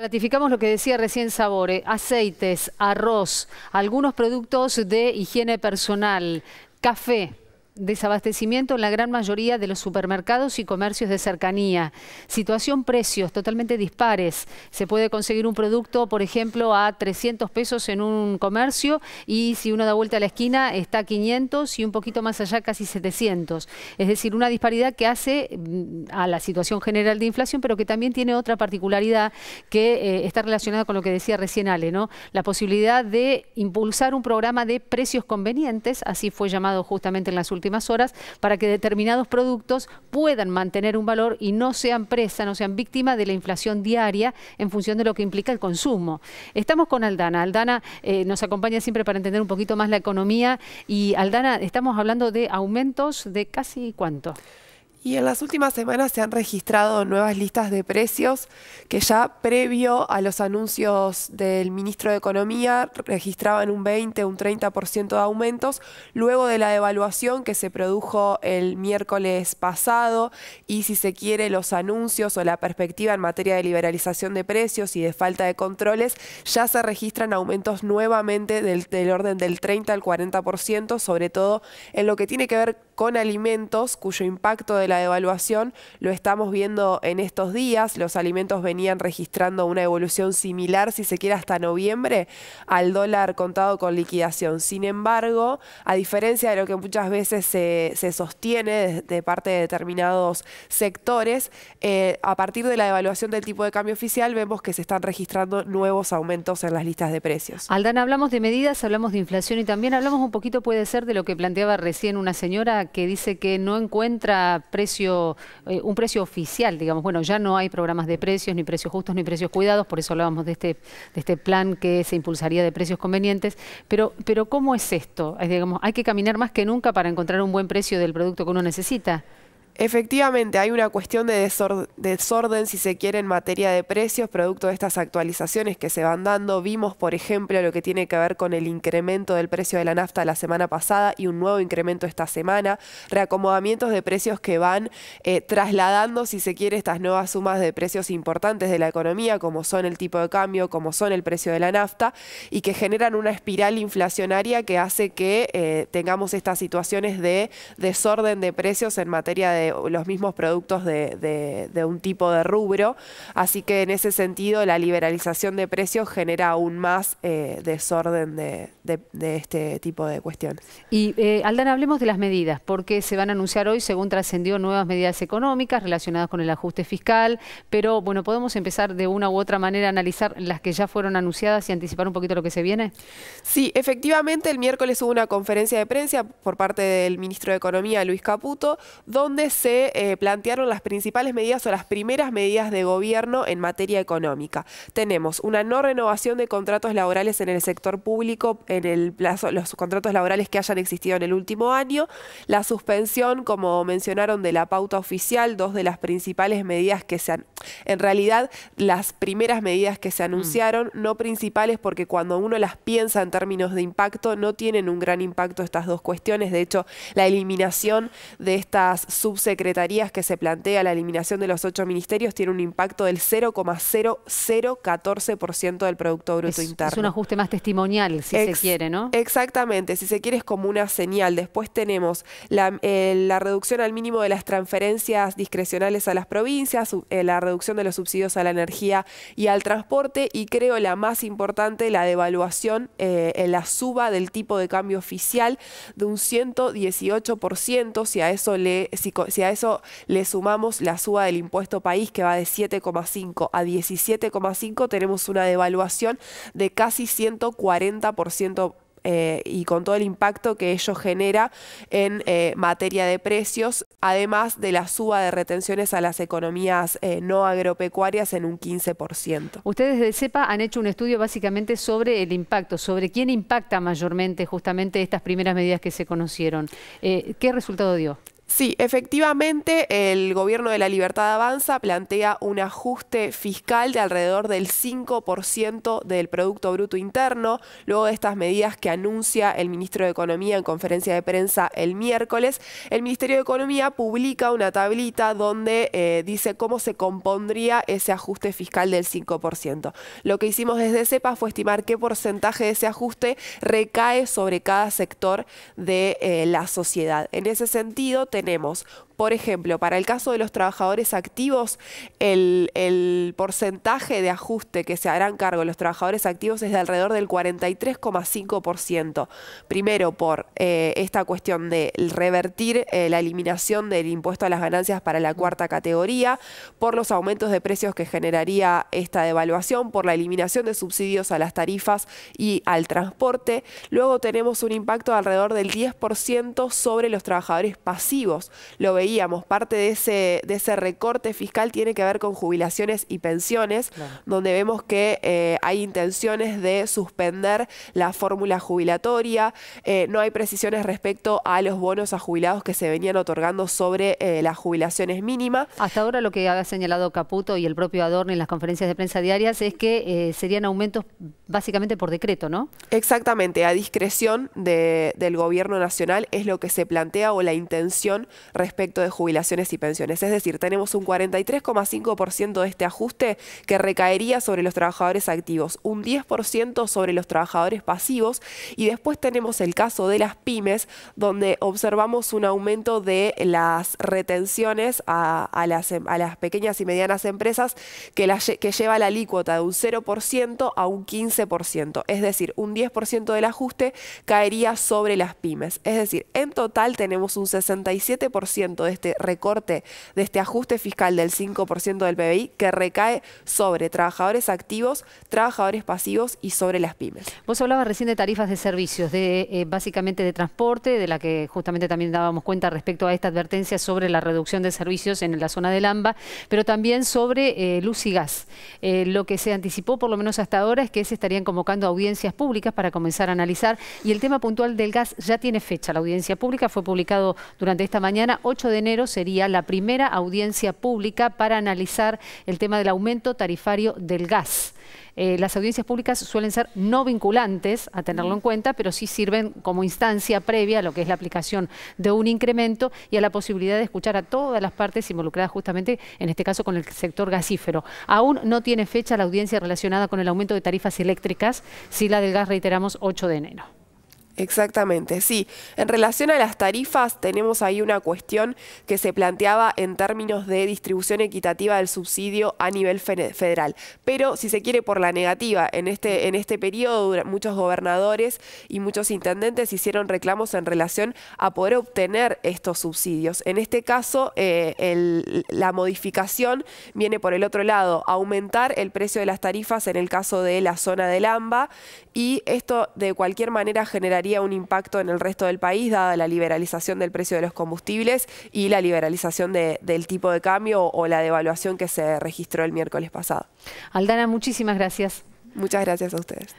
Ratificamos lo que decía recién Sabore, aceites, arroz, algunos productos de higiene personal, café. Desabastecimiento en la gran mayoría de los supermercados y comercios de cercanía. Situación precios totalmente dispares. Se puede conseguir un producto, por ejemplo, a 300 pesos en un comercio y si uno da vuelta a la esquina está a 500 y un poquito más allá casi 700. Es decir, una disparidad que hace a la situación general de inflación, pero que también tiene otra particularidad que está relacionada con lo que decía recién Ale, ¿no? La posibilidad de impulsar un programa de precios convenientes, así fue llamado justamente en las últimas horas, para que determinados productos puedan mantener un valor y no sean presa, no sean víctima de la inflación diaria en función de lo que implica el consumo. Estamos con Aldana. Aldana nos acompaña siempre para entender un poquito más la economía y Aldana, estamos hablando de aumentos de casi ¿cuánto? Y en las últimas semanas se han registrado nuevas listas de precios que ya previo a los anuncios del ministro de Economía registraban un 20, un 30% de aumentos, luego de la devaluación que se produjo el miércoles pasado y si se quiere los anuncios o la perspectiva en materia de liberalización de precios y de falta de controles, ya se registran aumentos nuevamente del orden del 30 al 40%, sobre todo en lo que tiene que ver con alimentos, cuyo impacto de la devaluación lo estamos viendo en estos días. Los alimentos venían registrando una evolución similar, si se quiere, hasta noviembre, al dólar contado con liquidación. Sin embargo, a diferencia de lo que muchas veces se sostiene de parte de determinados sectores, a partir de la devaluación del tipo de cambio oficial vemos que se están registrando nuevos aumentos en las listas de precios. Aldana, hablamos de medidas, hablamos de inflación y también hablamos un poquito, puede ser, de lo que planteaba recién una señora que dice que no encuentra un precio oficial, digamos. Bueno, ya no hay programas de precios, ni precios justos, ni precios cuidados, por eso hablábamos de este plan que se impulsaría de precios convenientes. Pero ¿cómo es esto? Digamos, ¿hay que caminar más que nunca para encontrar un buen precio del producto que uno necesita? Efectivamente, hay una cuestión de desorden, si se quiere, en materia de precios, producto de estas actualizaciones que se van dando. Vimos, por ejemplo, lo que tiene que ver con el incremento del precio de la nafta la semana pasada y un nuevo incremento esta semana, reacomodamientos de precios que van trasladando, si se quiere, estas nuevas sumas de precios importantes de la economía, como son el tipo de cambio, como son el precio de la nafta, y que generan una espiral inflacionaria que hace que tengamos estas situaciones de desorden de precios en materia de los mismos productos de un tipo de rubro, así que en ese sentido la liberalización de precios genera aún más desorden de este tipo de cuestiones. Y Aldana, hablemos de las medidas, porque se van a anunciar hoy, según trascendió, nuevas medidas económicas relacionadas con el ajuste fiscal, pero bueno, ¿podemos empezar de una u otra manera a analizar las que ya fueron anunciadas y anticipar un poquito lo que se viene? Sí, efectivamente, el miércoles hubo una conferencia de prensa por parte del ministro de Economía, Luis Caputo, donde se plantearon las principales medidas o las primeras medidas de gobierno en materia económica. Tenemos una no renovación de contratos laborales en el sector público en el plazo, los contratos laborales que hayan existido en el último año, la suspensión, como mencionaron, de la pauta oficial, dos de las principales medidas que se han, en realidad las primeras medidas que se anunciaron, no principales porque cuando uno las piensa en términos de impacto no tienen un gran impacto estas dos cuestiones. De hecho, la eliminación de estas subsecretarías que se plantea, la eliminación de los 8 ministerios, tiene un impacto del 0,0014% del Producto Bruto Interno. Es un ajuste más testimonial, si se quiere, ¿no? Exactamente, si se quiere es como una señal. Después tenemos la reducción al mínimo de las transferencias discrecionales a las provincias, la reducción de los subsidios a la energía y al transporte, y creo la más importante, la devaluación, la suba del tipo de cambio oficial de un 118%, si a eso le sumamos la suba del impuesto país, que va de 7,5 a 17,5, tenemos una devaluación de casi 140%. Y con todo el impacto que ello genera en materia de precios, además de la suba de retenciones a las economías no agropecuarias en un 15%. Ustedes de CEPA han hecho un estudio básicamente sobre el impacto, sobre quién impacta mayormente justamente estas primeras medidas que se conocieron. ¿Qué resultado dio? Sí, efectivamente, el gobierno de la Libertad Avanza plantea un ajuste fiscal de alrededor del 5% del Producto Bruto Interno, luego de estas medidas que anuncia el ministro de Economía en conferencia de prensa el miércoles. El Ministerio de Economía publica una tablita donde dice cómo se compondría ese ajuste fiscal del 5%. Lo que hicimos desde CEPA fue estimar qué porcentaje de ese ajuste recae sobre cada sector de la sociedad. En ese sentido, tenemos, por ejemplo, para el caso de los trabajadores activos, el porcentaje de ajuste que se harán cargo los trabajadores activos es de alrededor del 43,5%. Primero, por esta cuestión de revertir la eliminación del impuesto a las ganancias para la cuarta categoría, por los aumentos de precios que generaría esta devaluación, por la eliminación de subsidios a las tarifas y al transporte. Luego tenemos un impacto de alrededor del 10% sobre los trabajadores pasivos. Lo veíamos, parte de ese recorte fiscal tiene que ver con jubilaciones y pensiones, claro, donde vemos que hay intenciones de suspender la fórmula jubilatoria, no hay precisiones respecto a los bonos a jubilados que se venían otorgando sobre las jubilaciones mínimas. Hasta ahora lo que ha señalado Caputo y el propio Adorni en las conferencias de prensa diarias es que serían aumentos básicamente por decreto, ¿no? Exactamente, a discreción del gobierno nacional es lo que se plantea o la intención respecto de jubilaciones y pensiones. Es decir, tenemos un 43,5% de este ajuste que recaería sobre los trabajadores activos, un 10% sobre los trabajadores pasivos y después tenemos el caso de las pymes donde observamos un aumento de las retenciones a las pequeñas y medianas empresas que lleva la alícuota de un 0% a un 15%. Es decir, un 10% del ajuste caería sobre las pymes. Es decir, en total tenemos un 67% de este recorte, de este ajuste fiscal del 5% del PBI que recae sobre trabajadores activos, trabajadores pasivos y sobre las pymes. Vos hablabas recién de tarifas de servicios, básicamente de transporte, de la que justamente también dábamos cuenta respecto a esta advertencia sobre la reducción de servicios en la zona del AMBA, pero también sobre luz y gas. Lo que se anticipó, por lo menos hasta ahora, es que se estarían convocando audiencias públicas para comenzar a analizar, y el tema puntual del gas ya tiene fecha. La audiencia pública fue publicado durante esta mañana. 8 de enero sería la primera audiencia pública para analizar el tema del aumento tarifario del gas. Las audiencias públicas suelen ser no vinculantes, a tenerlo en cuenta, pero sí sirven como instancia previa a lo que es la aplicación de un incremento y a la posibilidad de escuchar a todas las partes involucradas justamente, en este caso, con el sector gasífero. Aún no tiene fecha la audiencia relacionada con el aumento de tarifas eléctricas, sí la del gas, reiteramos, 8 de enero. Exactamente, sí. En relación a las tarifas, tenemos ahí una cuestión que se planteaba en términos de distribución equitativa del subsidio a nivel federal. Pero, si se quiere, por la negativa, en este periodo, muchos gobernadores y muchos intendentes hicieron reclamos en relación a poder obtener estos subsidios. En este caso, la modificación viene por el otro lado, aumentar el precio de las tarifas en el caso de la zona del AMBA, y esto de cualquier manera generaría un impacto en el resto del país, dada la liberalización del precio de los combustibles y la liberalización del tipo de cambio o la devaluación que se registró el miércoles pasado. Aldana, muchísimas gracias. Muchas gracias a ustedes.